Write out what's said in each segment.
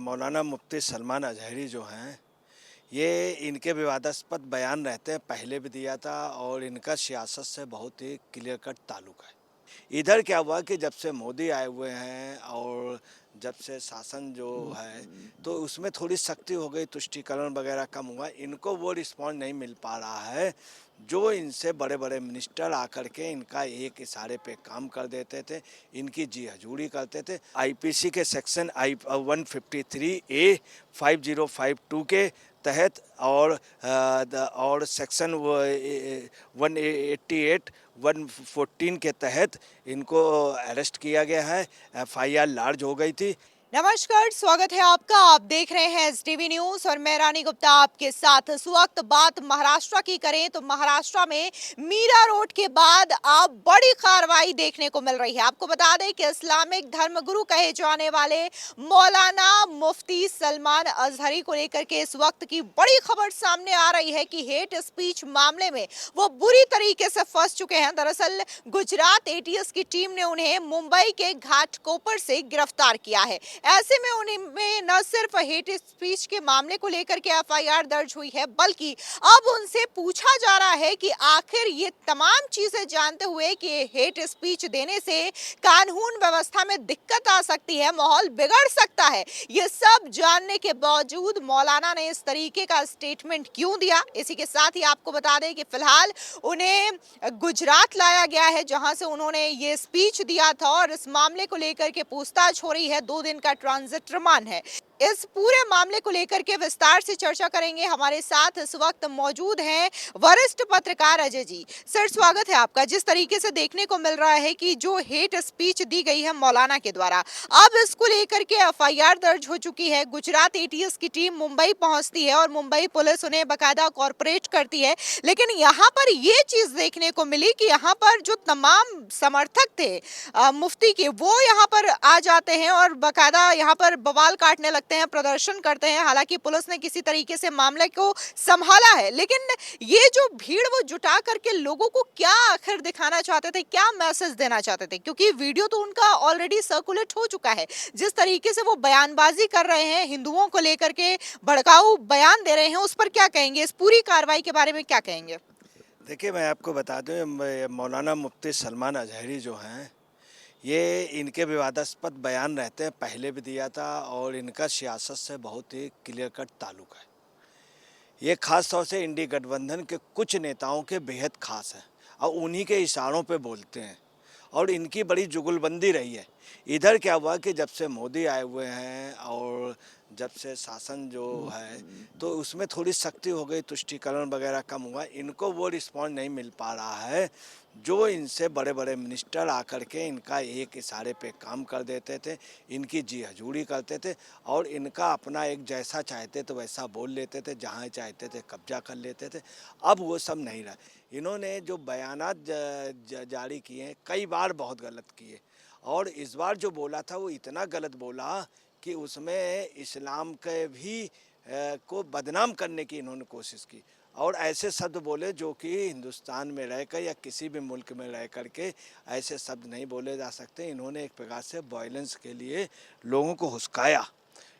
मौलाना मुफ्ती सलमान अजहरी जो हैं, ये इनके विवादास्पद बयान रहते हैं, पहले भी दिया था और इनका सियासत से बहुत ही क्लियर कट ताल्लुक़ है। इधर क्या हुआ कि जब से मोदी आए हुए हैं और जब से शासन जो है, तो उसमें थोड़ी सख्ती हो गई, तुष्टीकरण वगैरह कम हुआ, इनको वो रिस्पॉन्स नहीं मिल पा रहा है, जो इनसे बड़े-बड़े मिनिस्टर आकर के इनका एक इशारे पे काम कर देते थे, इनकी जी हजूरी करते थे। आईपीसी के सेक्शन 153 ए 5052 के तहत और सेक्शन 188 114 के तहत इनको अरेस्ट किया गया है। एफआईआर लार्ज हो गई थी। नमस्कार, स्वागत है आपका। आप देख रहे हैं एसटीवी न्यूज और मैं रानी गुप्ता आपके साथ। इस वक्त बात महाराष्ट्र की करें तो महाराष्ट्र में मीरा रोड के बाद अब बड़ी कार्रवाई देखने को मिल रही है। आपको बता दें कि इस्लामिक धर्मगुरु कहे जाने वाले मौलाना मुफ्ती सलमान अजहरी को लेकर के इस वक्त की बड़ी खबर सामने आ रही है कि हेट स्पीच मामले में वो बुरी तरीके से फंस चुके हैं। दरअसल गुजरात एटीएस की टीम ने उन्हें मुंबई के घाटकोपर से गिरफ्तार किया है। ऐसे में उनमें न सिर्फ हेट स्पीच के मामले को लेकर के एफआईआर दर्ज हुई है, बल्कि अब उनसे पूछा जा रहा है कि आखिर ये तमाम चीजें जानते हुए कि हेट स्पीच देने से कानून व्यवस्था में दिक्कत आ सकती है, माहौल बिगड़ सकता है, ये सब जानने के बावजूद मौलाना ने इस तरीके का स्टेटमेंट क्यों दिया। इसी के साथ ही आपको बता दें कि फिलहाल उन्हें गुजरात लाया गया है, जहां से उन्होंने ये स्पीच दिया था और इस मामले को लेकर के पूछताछ हो रही है। 2 दिन का ट्रांजिट रिमांड है। इस पूरे मामले को लेकर के विस्तार से चर्चा करेंगे। हमारे साथ इस वक्त मौजूद हैं वरिष्ठ पत्रकार अजय जी। सर, स्वागत है आपका। जिस तरीके से देखने को मिल रहा है कि जो हेट स्पीच दी गई है मौलाना के द्वारा, अब इसको लेकर के एफआईआर दर्ज हो चुकी है। गुजरात एटीएस की टीम मुंबई पहुंचती है और मुंबई पुलिस उन्हें बकायदा कॉर्पोरेट करती है, लेकिन यहाँ पर ये चीज देखने को मिली कि यहाँ पर जो तमाम समर्थक थे मुफ्ती के, वो यहाँ पर आ जाते हैं और बकायदा यहाँ पर बवाल काटने लगते हैं, प्रदर्शन करते हैं। हालांकि पुलिस ने किसी तरीके से मामले को संभाला है, लेकिन ये जो भीड़ वो जुटा करके लोगों को क्या आखिर दिखाना चाहते थे, क्या मैसेज देना चाहते थे, क्योंकि वीडियो तो उनका ऑलरेडी सर्कुलेट हो चुका है। जिस तरीके से वो बयानबाजी कर रहे हैं, हिंदुओं को लेकर के भड़काऊ बयान दे रहे हैं, उस पर क्या कहेंगे? इस पूरी कार्रवाई के बारे में क्या कहेंगे? देखिए, मैं आपको बता दूं, मौलाना मुफ्ती सलमान अजहरी जो हैं, ये इनके विवादास्पद बयान रहते हैं, पहले भी दिया था और इनका सियासत से बहुत ही क्लियर कट ताल्लुक़ है। ये ख़ास तौर से इंडी गठबंधन के कुछ नेताओं के बेहद ख़ास है और उन्हीं के इशारों पे बोलते हैं और इनकी बड़ी जुगलबंदी रही है। इधर क्या हुआ कि जब से मोदी आए हुए हैं और जब से शासन जो है, तो उसमें थोड़ी सख्ती हो गई, तुष्टीकरण वगैरह कम हुआ, इनको वो रिस्पॉन्स नहीं मिल पा रहा है, जो इनसे बड़े-बड़े मिनिस्टर आकर के इनका एक इशारे पे काम कर देते थे, इनकी जी हजूरी करते थे और इनका अपना एक जैसा चाहते थे वैसा बोल लेते थे, जहाँ चाहते थे कब्जा कर लेते थे। अब वो सब नहीं रहा। इन्होंने जो बयानात जारी किए हैं, कई बार बहुत गलत किए और इस बार जो बोला था वो इतना गलत बोला कि उसमें इस्लाम के भी को बदनाम करने की इन्होंने कोशिश की और ऐसे शब्द बोले जो कि हिंदुस्तान में रहकर या किसी भी मुल्क में रह कर के ऐसे शब्द नहीं बोले जा सकते। इन्होंने एक प्रकार से वायलेंस के लिए लोगों को हुस्काया।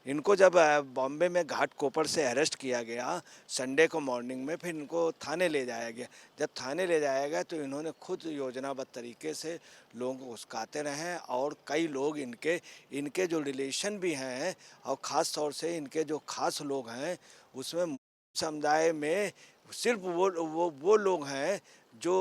इनको जब बॉम्बे में घाटकोपर से अरेस्ट किया गया संडे को मॉर्निंग में, फिर इनको थाने ले जाया गया। जब थाने ले जाया गया तो इन्होंने खुद योजनाबद्ध तरीके से लोगों को उस्काते रहे और कई लोग इनके जो रिलेशन भी हैं और ख़ास तौर से इनके जो खास लोग हैं, उसमें समुदाय में सिर्फ वो लोग हैं जो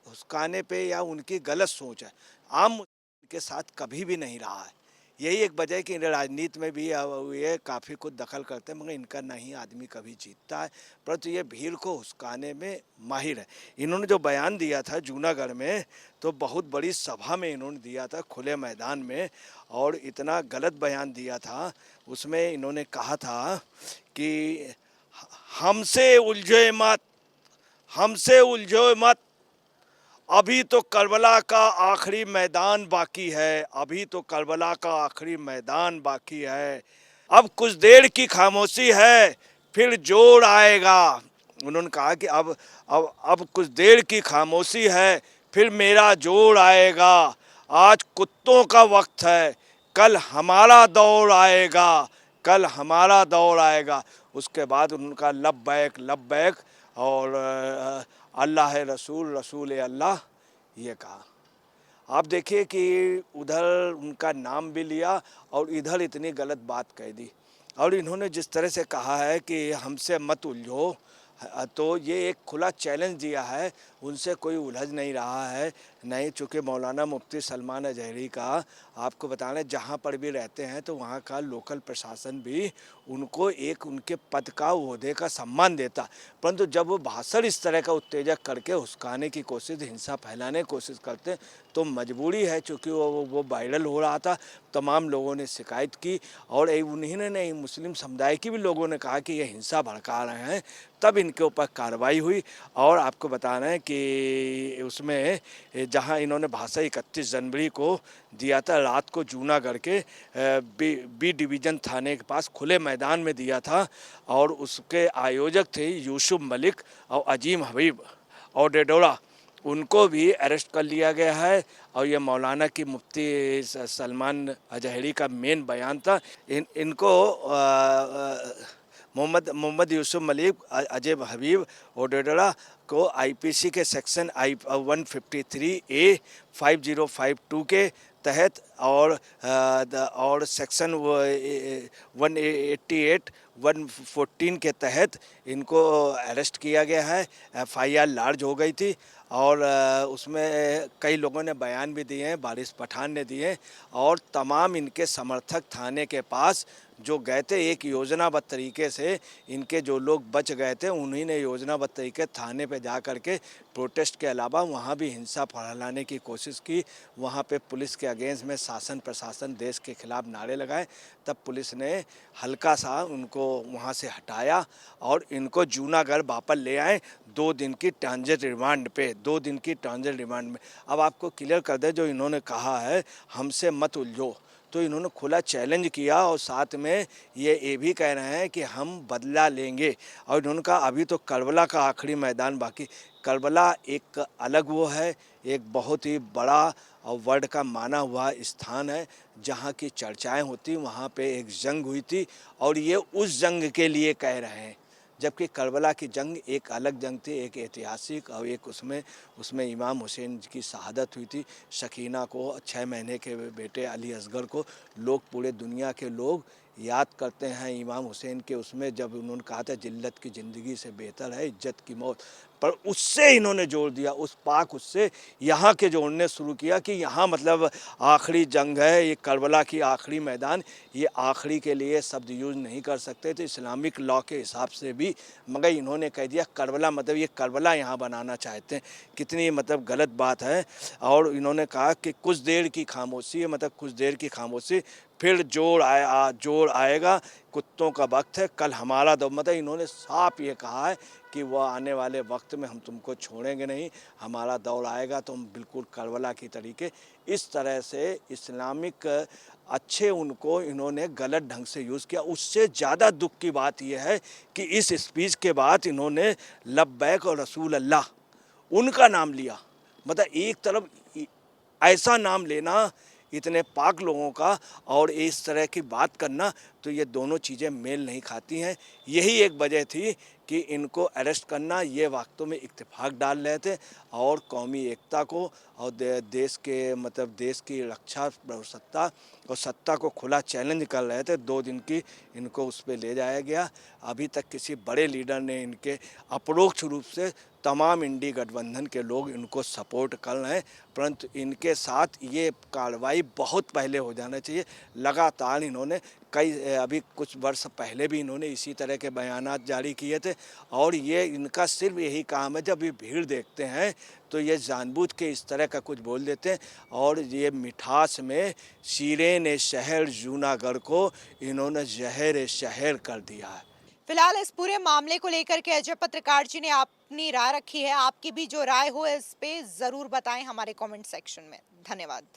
हुस्काने पे या उनकी गलत सोच है, आम के साथ कभी भी नहीं रहा है। यही एक वजह है कि राजनीति में भी ये काफ़ी कुछ दखल करते हैं, मगर इनका नहीं आदमी कभी जीतता है, परंतु ये भीड़ को उस्काने में माहिर है। इन्होंने जो बयान दिया था जूनागढ़ में, तो बहुत बड़ी सभा में इन्होंने दिया था, खुले मैदान में, और इतना गलत बयान दिया था। उसमें इन्होंने कहा था कि हमसे उलझे मत, हमसे उलझो मत, अभी तो करबला का आखिरी मैदान बाकी है, अभी तो करबला का आखिरी मैदान बाकी है, अब कुछ देर की खामोशी है फिर जोर आएगा। उन्होंने कहा कि अब कुछ देर की खामोशी है फिर मेरा जोर आएगा। आज कुत्तों का वक्त है, कल हमारा दौर आएगा, कल हमारा दौर आएगा। उसके बाद उनका लब्बैक लब्बैक और अल्लाह है रसूल, रसूल है अल्लाह, ये कहा। आप देखिए कि उधर उनका नाम भी लिया और इधर इतनी गलत बात कह दी। और इन्होंने जिस तरह से कहा है कि हमसे मत उलझो, तो ये एक खुला चैलेंज दिया है, उनसे कोई उलझ नहीं रहा है। नहीं, चूँकि मौलाना मुफ्ती सलमान अजहरी का आपको बता रहे जहाँ पर भी रहते हैं तो वहाँ का लोकल प्रशासन भी उनको एक उनके पद का ओहदे का सम्मान देता, परंतु जब वो भाषण इस तरह का उत्तेजक करके उस्काने की कोशिश, हिंसा फैलाने की कोशिश करते तो मजबूरी है, चूँकि वो वायरल हो रहा था, तमाम लोगों ने शिकायत की और उन्हीं ने नहीं, मुस्लिम समुदाय की भी लोगों ने कहा कि ये हिंसा भड़का रहे हैं, तब इनके ऊपर कार्रवाई हुई। और आपको बता रहे हैं कि उसमें जहां इन्होंने भाषण 31 जनवरी को दिया था, रात को जूनागढ़ के बी डिवीज़न थाने के पास खुले मैदान में दिया था और उसके आयोजक थे यूसुफ मलिक और अजीम हबीब और डेडोरा, उनको भी अरेस्ट कर लिया गया है। और ये मौलाना की मुफ्ती सलमान अजहरी का मेन बयान था। इनको मोहम्मद यूसुफ मलिक, अजय हबीब और डेडरा को आईपीसी के सेक्शन 153A 5052 के तहत और सेक्शन 188 114 के तहत इनको अरेस्ट किया गया है। एफआईआर लार्ज हो गई थी और उसमें कई लोगों ने बयान भी दिए हैं, वारिस पठान ने दिए और तमाम इनके समर्थक थाने के पास जो गए थे, एक योजनाबद्ध तरीके से इनके जो लोग बच गए थे उन्हीं ने योजनाबद्ध तरीके थाने पे जा कर के प्रोटेस्ट के अलावा वहाँ भी हिंसा फैलाने की कोशिश की। वहाँ पे पुलिस के अगेंस्ट में शासन प्रशासन देश के खिलाफ नारे लगाए, तब पुलिस ने हल्का सा उनको वहाँ से हटाया और इनको जूनागढ़ वापस ले आए 2 दिन की ट्रांजिट रिमांड पे, 2 दिन की ट्रांजिट रिमांड में। अब आपको क्लियर कर दे, जो इन्होंने कहा है हमसे मत उलझो, तो इन्होंने खुला चैलेंज किया और साथ में ये भी कह रहे हैं कि हम बदला लेंगे। और इन्होंने कहा अभी तो करबला का आखिरी मैदान बाकी। करबला एक अलग वो है, एक बहुत ही बड़ा और वर्ल्ड का माना हुआ स्थान है जहाँ की चर्चाएं होती, वहाँ पे एक जंग हुई थी और ये उस जंग के लिए कह रहे हैं, जबकि करबला की जंग एक अलग जंग थी, एक ऐतिहासिक और एक उसमें इमाम हुसैन की शहादत हुई थी। सकीना को, 6 महीने के बेटे अली असगर को लोग, पूरे दुनिया के लोग याद करते हैं इमाम हुसैन के उसमें, जब उन्होंने कहा था जिल्लत की ज़िंदगी से बेहतर है इज्जत की मौत, पर उससे इन्होंने जोड़ दिया, उस पाक उससे यहाँ के जोड़ने शुरू किया कि यहाँ मतलब आखिरी जंग है, ये करबला की आखिरी मैदान, ये आखिरी के लिए शब्द यूज़ नहीं कर सकते थे इस्लामिक लॉ के हिसाब से भी, मगर इन्होंने कह दिया करबला, मतलब ये करबला यहाँ बनाना चाहते हैं। कितनी मतलब गलत बात है। और इन्होंने कहा कि कुछ देर की खामोशी है, मतलब कुछ देर की खामोशी, फिर जोर आएगा, कुत्तों का वक्त है, कल हमारा दौर, मतलब इन्होंने साफ ये कहा है कि वह आने वाले वक्त में हम तुमको छोड़ेंगे नहीं, हमारा दौर आएगा तो हम बिल्कुल करबला की तरीके, इस तरह से इस्लामिक अच्छे उनको इन्होंने गलत ढंग से यूज़ किया। उससे ज़्यादा दुख की बात यह है कि इस स्पीच के बाद इन्होंने लब्बैक और रसूल अल्लाह उनका नाम लिया। मतलब एक तरफ ऐसा नाम लेना इतने पाक लोगों का और इस तरह की बात करना, तो ये दोनों चीज़ें मेल नहीं खाती हैं। यही एक वजह थी कि इनको अरेस्ट करना, ये वाक़ई में इत्तेफाक डाल रहे थे और कौमी एकता को और देश के मतलब देश की रक्षा सत्ता और सत्ता को खुला चैलेंज कर रहे थे। 2 दिन की इनको उस पर ले जाया गया। अभी तक किसी बड़े लीडर ने इनके अपरोक्ष रूप से तमाम इंडी गठबंधन के लोग इनको सपोर्ट कर रहे हैं, परंतु इनके साथ ये कार्रवाई बहुत पहले हो जाना चाहिए। लगातार इन्होंने अभी कुछ वर्ष पहले भी इन्होंने इसी तरह के बयानात जारी किए थे और ये इनका सिर्फ यही काम है, जब ये भीड़ देखते हैं तो ये जानबूझ के इस तरह का कुछ बोल देते हैं। और ये मिठास में शीरे ने शहर जूनागढ़ को इन्होंने जहर शहर कर दिया है। फिलहाल इस पूरे मामले को लेकर के अजय पत्रकार जी ने अपनी राय रखी है। आपकी भी जो राय हो इस पे जरूर बताएं हमारे कमेंट सेक्शन में। धन्यवाद।